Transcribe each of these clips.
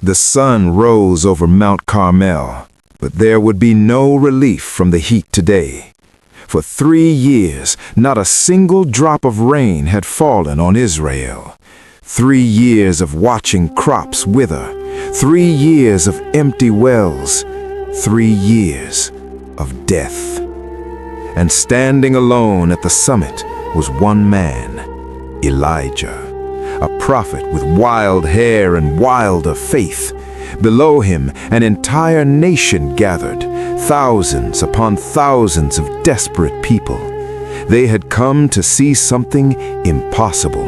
The sun rose over Mount Carmel, but there would be no relief from the heat today. For 3 years, not a single drop of rain had fallen on Israel. 3 years of watching crops wither, 3 years of empty wells, 3 years of death. And standing alone at the summit was one man, Elijah, a prophet with wild hair and wilder faith. Below him, an entire nation gathered, thousands upon thousands of desperate people. They had come to see something impossible.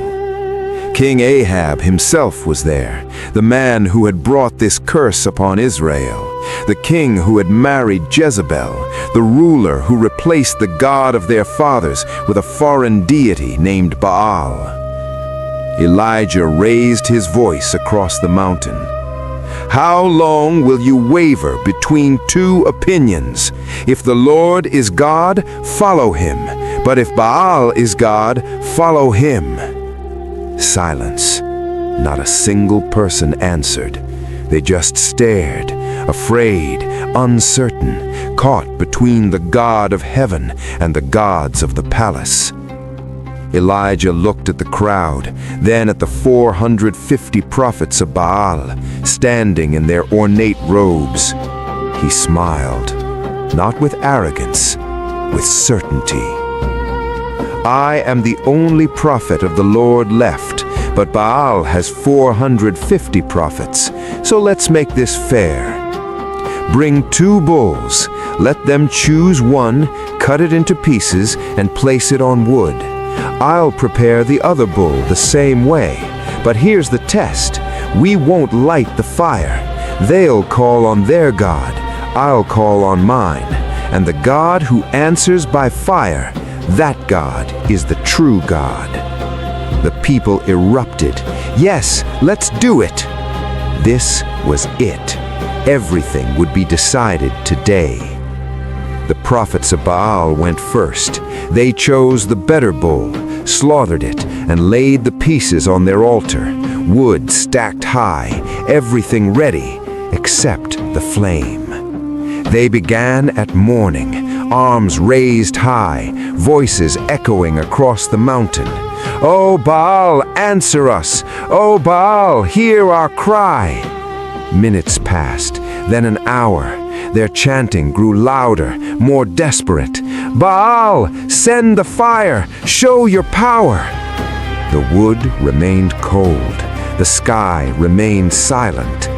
King Ahab himself was there, the man who had brought this curse upon Israel, the king who had married Jezebel, the ruler who replaced the God of their fathers with a foreign deity named Baal. Elijah raised his voice across the mountain. How long will you waver between two opinions? If the Lord is God, follow him. But if Baal is God, follow him. Silence. Not a single person answered. They just stared, afraid, uncertain, caught between the God of heaven and the gods of the palace. Elijah looked at the crowd, then at the 450 prophets of Baal, standing in their ornate robes. He smiled, not with arrogance, with certainty. I am the only prophet of the Lord left, but Baal has 450 prophets, so let's make this fair. Bring 2 bulls, let them choose one, cut it into pieces, and place it on wood. I'll prepare the other bull the same way, but here's the test. We won't light the fire. They'll call on their God, I'll call on mine, and the God who answers by fire, that God is the true God. The people erupted. Yes, let's do it. This was it. Everything would be decided today. The prophets of Baal went first. They chose the better bull, slaughtered it, and laid the pieces on their altar, wood stacked high, everything ready except the flame. They began at morning, arms raised high, voices echoing across the mountain. "O Baal, answer us! O Baal, hear our cry!" Minutes passed, then an hour. Their chanting grew louder, more desperate. "Baal, send the fire! Show your power!" The wood remained cold. The sky remained silent.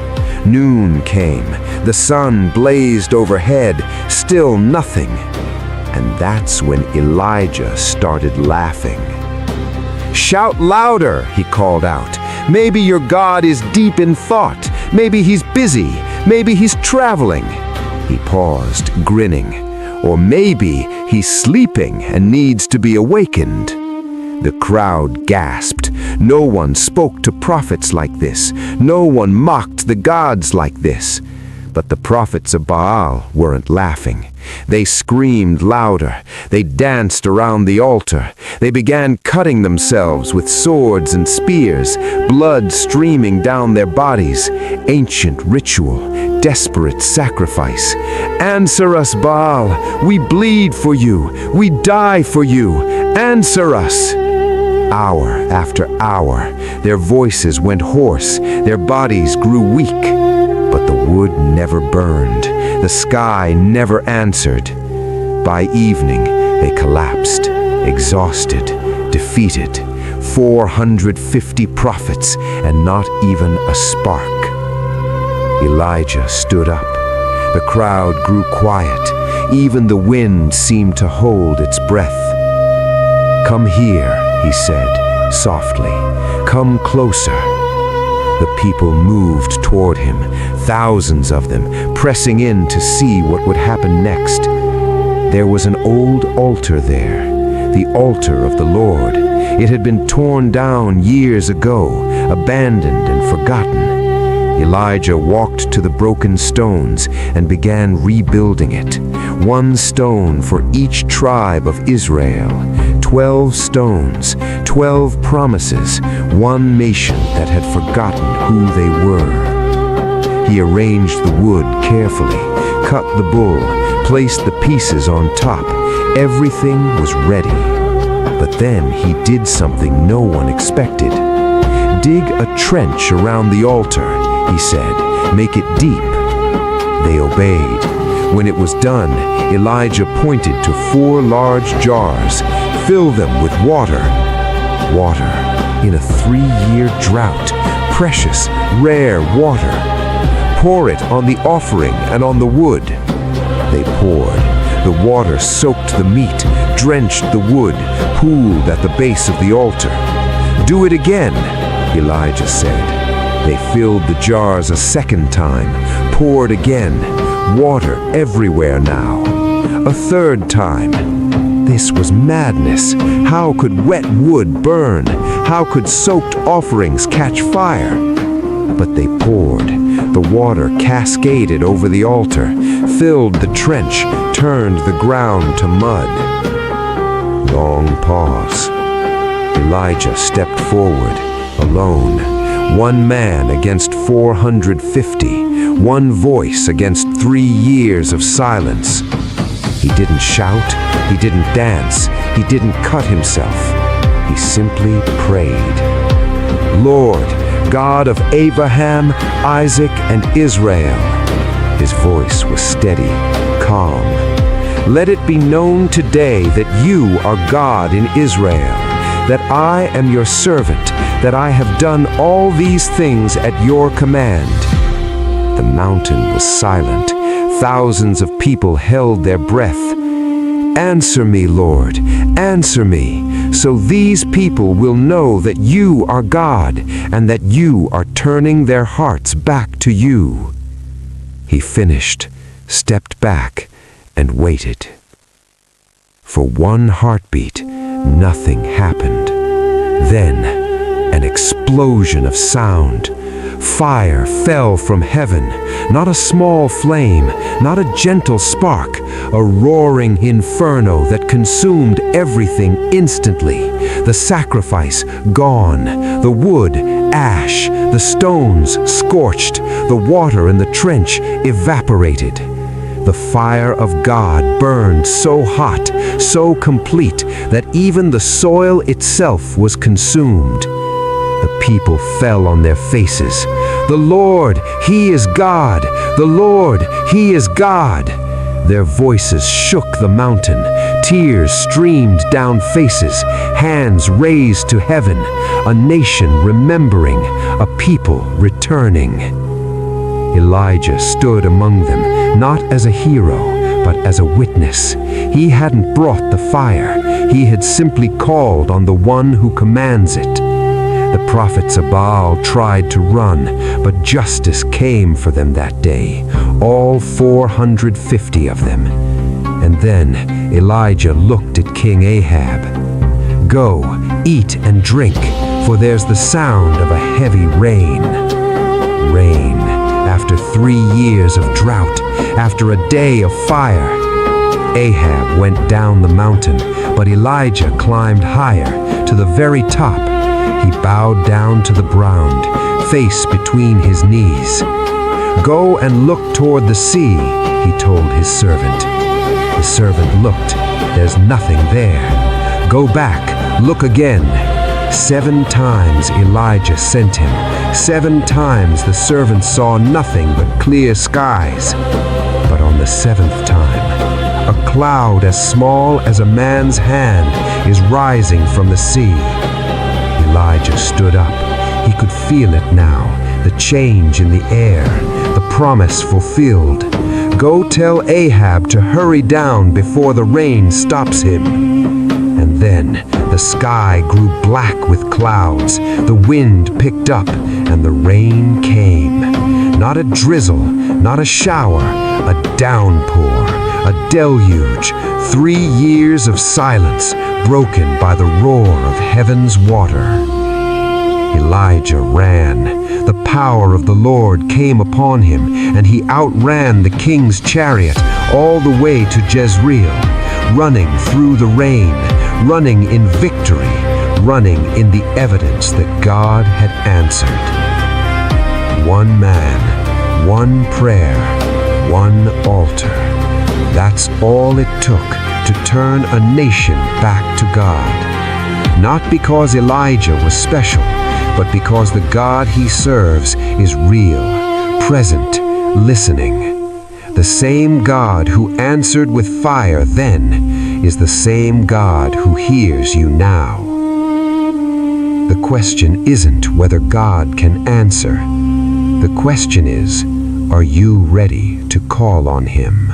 Noon came. The sun blazed overhead. Still nothing. And that's when Elijah started laughing. "Shout louder," he called out. "Maybe your God is deep in thought. Maybe he's busy. Maybe he's traveling." He paused, grinning. Or maybe he's sleeping and needs to be awakened. The crowd gasped. No one spoke to prophets like this. No one mocked the gods like this. But the prophets of Baal weren't laughing. They screamed louder. They danced around the altar. They began cutting themselves with swords and spears, blood streaming down their bodies. Ancient ritual, desperate sacrifice. "Answer us, Baal! We bleed for you! We die for you! Answer us!" Hour after hour, their voices went hoarse. Their bodies grew weak. But the wood never burned. The sky never answered. By evening, they collapsed, exhausted, defeated. 450 prophets, and not even a spark. Elijah stood up. The crowd grew quiet. Even the wind seemed to hold its breath. "Come here," he said, softly. "Come closer." The people moved toward him, thousands of them, pressing in to see what would happen next. There was an old altar there, the altar of the Lord. It had been torn down years ago, abandoned and forgotten. Elijah walked to the broken stones and began rebuilding it. 1 stone for each tribe of Israel. 12 stones, 12 promises, one nation that had forgotten who they were. He arranged the wood carefully, cut the bull, placed the pieces on top. Everything was ready. But then he did something no one expected. "Dig a trench around the altar," he said. "Make it deep." They obeyed. When it was done, Elijah pointed to 4 large jars. "Fill them with water." Water in a 3-year drought. Precious, rare water. "Pour it on the offering and on the wood." They poured. The water soaked the meat, drenched the wood, pooled at the base of the altar. "Do it again," Elijah said. They filled the jars a second time, poured again. Water everywhere now. A third time. This was madness. How could wet wood burn? How could soaked offerings catch fire? But they poured. The water cascaded over the altar, filled the trench, turned the ground to mud. Long pause. Elijah stepped forward, alone. One man against 450. One voice against 3 years of silence. He didn't shout, he didn't dance, he didn't cut himself. He simply prayed. "Lord, God of Abraham, Isaac, and Israel." His voice was steady, calm. "Let it be known today that you are God in Israel, that I am your servant, that I have done all these things at your command." The mountain was silent. Thousands of people held their breath. "Answer me, Lord, answer me, so these people will know that you are God and that you are turning their hearts back to you." He finished, stepped back, and waited. For 1 heartbeat, nothing happened. Then, an explosion of sound. Fire fell from heaven, not a small flame, not a gentle spark, a roaring inferno that consumed everything instantly. The sacrifice gone, the wood ash, the stones scorched, the water in the trench evaporated. The fire of God burned so hot, so complete, that even the soil itself was consumed. The people fell on their faces. "The Lord, He is God! The Lord, He is God!" Their voices shook the mountain. Tears streamed down faces, hands raised to heaven, a nation remembering, a people returning. Elijah stood among them, not as a hero, but as a witness. He hadn't brought the fire. He had simply called on the one who commands it. The prophets of Baal tried to run, but justice came for them that day, all 450 of them. And then Elijah looked at King Ahab. "Go, eat and drink, for there's the sound of a heavy rain." Rain, after 3 years of drought, after a day of fire. Ahab went down the mountain, but Elijah climbed higher, to the very top. He bowed down to the ground, face between his knees. "Go and look toward the sea," he told his servant. The servant looked. "There's nothing there." "Go back, look again." 7 times Elijah sent him. 7 times the servant saw nothing but clear skies. But on the 7th time, a cloud as small as a man's hand is rising from the sea. Elijah stood up. He could feel it now, the change in the air, the promise fulfilled. "Go tell Ahab to hurry down before the rain stops him." And then the sky grew black with clouds, the wind picked up, and the rain came. Not a drizzle, not a shower, a downpour, a deluge, 3 years of silence, broken by the roar of heaven's water. Elijah ran. The power of the Lord came upon him, and he outran the king's chariot all the way to Jezreel, running through the rain, running in victory, running in the evidence that God had answered. One man, One prayer, one altar. That's all it took to turn a nation back to God. Not because Elijah was special, but because the God he serves is real, present, listening. The same God who answered with fire then is the same God who hears you now. The question isn't whether God can answer. The question is, are you ready to call on him?